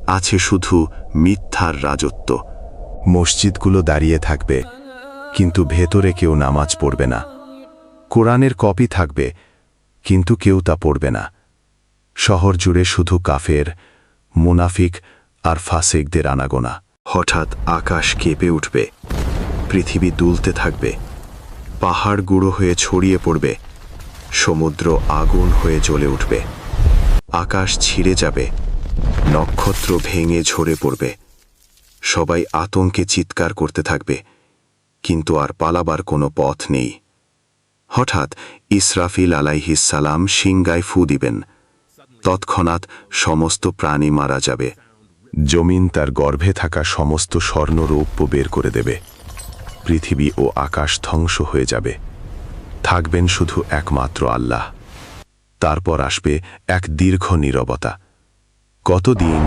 আছে শুধু মিথ্যার রাজত্ব। মসজিদগুলো দাঁড়িয়ে থাকবে, কিন্তু ভেতরে কেউ নামাজ পড়বে না। কোরআনের কপি থাকবে, কিন্তু কেউ তা পড়বে না। শহর জুড়ে শুধু কাফের, মুনাফিক আর ফাসেকদের আনাগোনা। হঠাৎ আকাশ কেঁপে উঠবে, পৃথিবী দুলতে থাকবে, পাহাড় গুঁড়ো হয়ে ছড়িয়ে পড়বে, সমুদ্র আগুন হয়ে জ্বলে উঠবে, আকাশ ছিঁড়ে যাবে, নক্ষত্র ভেঙে ঝরে পড়বে। সবাই আতঙ্কে চিৎকার করতে থাকবে, কিন্তু আর পালাবার কোনো পথ নেই। হঠাৎ ইসরাফিল আলাইহিস সালাম সিংগায় ফু দিবেন। তৎক্ষণাৎ সমস্ত প্রাণী মারা যাবে। জমিন তার গর্ভে থাকা সমস্ত স্বর্ণরৌপ্য বের করে দেবে। পৃথিবী ও আকাশ ধ্বংস হয়ে যাবে। থাকবেন শুধু একমাত্র আল্লাহ। তারপর আসবে এক দীর্ঘ নীরবতা। কতদিন